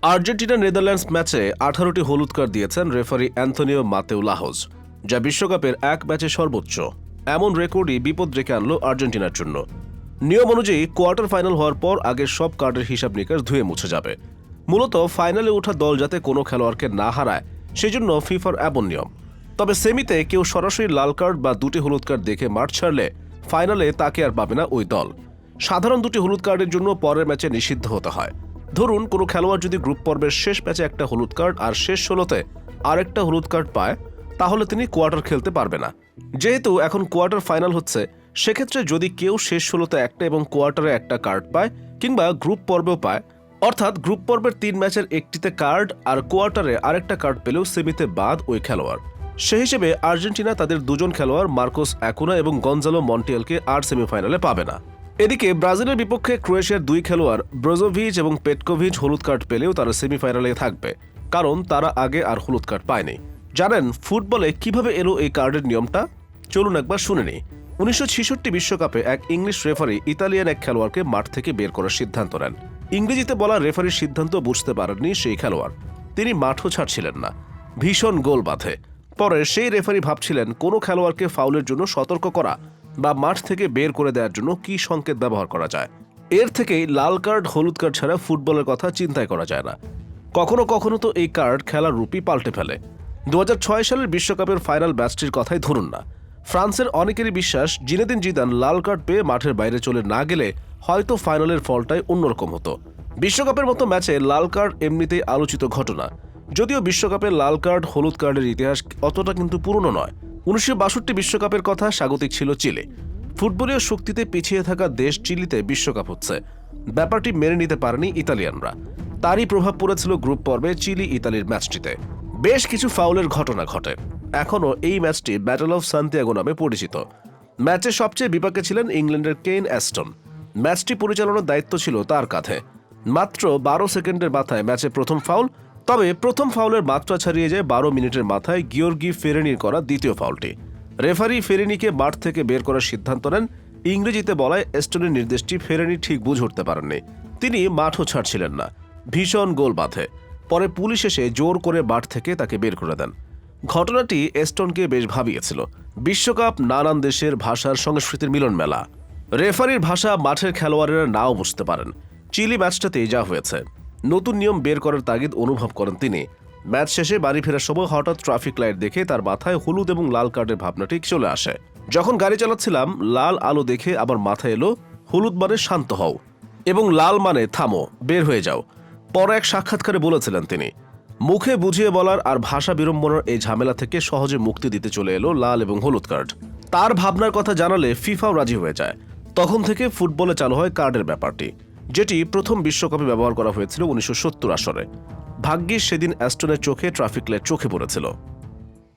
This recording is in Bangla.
আর্জেন্টিনা নেদারল্যান্ডস ম্যাচে 18টি হলুদ কার্ড দিয়েছেন রেফারি অ্যান্থনিও মাতেও লাহোজ, যা বিশ্বকাপের এক ম্যাচে সর্বোচ্চ। এমন রেকর্ডই বিপদ ডেকে আনল আর্জেন্টিনার জন্য। নিয়ম অনুযায়ী কোয়ার্টার ফাইনাল হওয়ার পর আগের সব কার্ডের হিসাব নিকাশ ধুয়ে মুছে যাবে। মূলত ফাইনালে ওঠা দল যাতে কোনো খেলোয়াড়কে না হারায় সেজন্য ফিফার এমন নিয়ম। তবে সেমিতে কেউ সরাসরি লাল কার্ড বা দুটি হলুদ কার্ড দেখে মাঠ ছাড়লে ফাইনালে তাকে আর পাবে না ওই দল। সাধারণ দুটি হলুদ কার্ডের জন্য পরের ম্যাচে নিষিদ্ধ হতে হয়। ধরুন কোনো খেলোয়াড় যদি গ্রুপ পর্বের শেষ ম্যাচে একটা হলুদ কার্ড আর শেষ 16তে আরেকটা হলুদ কার্ড পায়, তাহলে তিনি কোয়ার্টার খেলতে পারবে না। যেহেতু এখন কোয়ার্টার ফাইনাল হচ্ছে, সেক্ষেত্রে যদি কেউ শেষ 16তে একটা এবং কোয়ার্টারে একটা কার্ড পায় কিংবা গ্রুপ পর্বেও পায়, অর্থাৎ গ্রুপ পর্বের 3 ম্যাচের একটিতে কার্ড আর কোয়ার্টারে আরেকটা কার্ড পেলেও সেমিতে বাদ ওই খেলোয়াড়। সে হিসেবে আর্জেন্টিনা তাদের দুজন খেলোয়াড় মার্কোস অ্যাকুনা এবং গঞ্জালো মন্টিয়েলকে আর সেমিফাইনালে পাবে না। এদিকে ব্রাজিলের বিপক্ষে ক্রোয়েশিয়ার 2 খেলোয়াড় ব্রোজোভিচ এবং পেটকোভিচ হলুদ কার্ড পেলেও তারা সেমিফাইনালে থাকবে, কারণ তারা আগে আর হলুদ কার্ড পায়নি। জানেন ফুটবলে কিভাবে এলো এই কার্ডের নিয়মটা? চলুন একবার শুনে নিই। 1966 বিশ্বকাপে এক ইংলিশ রেফারি ইতালিয়ান এক খেলোয়াড়কে মাঠ থেকে বের করার সিদ্ধান্ত নেন। ইংরেজিতে বলা রেফারির সিদ্ধান্ত বুঝতে পারেননি সেই খেলোয়াড়, তিনি মাঠও ছাড়ছিলেন না। ভীষণ গোল বাঁধে। পরে সেই রেফারি ভাবছিলেন কোনো খেলোয়াড়কে ফাউলের জন্য সতর্ক করা বা মাঠ থেকে বের করে দেওয়ার জন্য কি সংকেত ব্যবহার করা যায়। এর থেকেই লাল কার্ড হলুদ কার্ড ছাড়া ফুটবলের কথা চিন্তাই করা যায় না। কখনো কখনো তো এই কার্ড খেলার রূপই পাল্টে ফেলে। 2006 সালের বিশ্বকাপের ফাইনাল ম্যাচটির কথাই ধরুন না। ফ্রান্সের অনেকেরই বিশ্বাস জিনেদিন জিদান লাল কার্ড পেয়ে মাঠের বাইরে চলে না গেলে হয়তো ফাইনালের ফলটাই অন্যরকম হতো। বিশ্বকাপের মতো ম্যাচে লাল কার্ড এমনিতেই আলোচিত ঘটনা, যদিও বিশ্বকাপের লাল কার্ড হলুদ কার্ডের ইতিহাস অতটা কিন্তু পুরনো নয়। 1962 বিশ্বকাপের কথা স্বাগতিক ছিল চিলি। ফুটবলীয় শক্তিতে পিছিয়ে থাকা দেশ চিলিতে বিশ্বকাপ হচ্ছে, ব্যাপারটি মেনে নিতে পারেনি ইতালিয়ানরা। তারই প্রভাব পড়েছিল গ্রুপ পর্বে চিলি ইতালির ম্যাচটিতে। বেশ কিছু ফাউলের ঘটনা ঘটে। এখনও এই ম্যাচটি ব্যাটল অফ সান্তিয়াগো নামে পরিচিত। ম্যাচে সবচেয়ে বিপাকে ছিলেন ইংল্যান্ডের কেইন অ্যাস্টন। ম্যাচটি পরিচালনার দায়িত্ব ছিল তার কাঁধে। মাত্র 12 সেকেন্ডের মাথায় ম্যাচে প্রথম ফাউল। তবে প্রথম ফাউলের মাত্রা ছাড়িয়ে যায় 12 মিনিটের মাথায় গিওর্গি ফেরেনির করা দ্বিতীয় ফাউলটি। রেফারি ফেরেনিকে মাঠ থেকে বের করার সিদ্ধান্ত নেন। ইংরেজিতে বলায় এস্টনের নির্দেশটি ফেরেনি ঠিক বুঝে উঠতে পারেননি। তিনি মাঠও ছাড়ছিলেন না। ভীষণ গোল বাঁধে। পরে পুলিশ এসে জোর করে মাঠ থেকে তাকে বের করে দেন। ঘটনাটি এস্টনকে বেশ ভাবিয়েছিল। বিশ্বকাপ নানান দেশের ভাষার সংস্কৃতির মিলন মেলা। রেফারির ভাষা মাঠের খেলোয়াড়েরা নাও বুঝতে পারেন। চিলি ম্যাচটাতেই যা হয়েছে। নতুন নিয়ম বের করার তাগিদ অনুভব করেন তিনি। ম্যাচ শেষে বাড়ি ফেরার সময় হঠাৎ ট্রাফিক লাইট দেখে তার মাথায় হলুদ এবং লাল কার্ডের ভাবনাটি চলে আসে। যখন গাড়ি চালাচ্ছিলাম লাল আলো দেখে আমার মাথায় এলো হলুদ মানে শান্ত হও এবং লাল মানে থামো, বের হয়ে যাও। পরে এক সাক্ষাৎকারে বলেছিলেন তিনি, মুখে বুঝিয়ে বলার আর ভাষা বিড়ম্বনার এই ঝামেলা থেকে সহজে মুক্তি দিতে চলে এলো লাল এবং হলুদ কার্ড। তার ভাবনার কথা জানালে ফিফাও রাজি হয়ে যায়। তখন থেকে ফুটবলে চালু হয় কার্ডের ব্যাপারটি, যেটি প্রথম বিশ্বকাপে ব্যবহার করা হয়েছিল 1970 আসরে। ভাগ্যিস সেদিন অ্যাস্টনের চোখে ট্রাফিক লাইট চোখে পড়েছিল।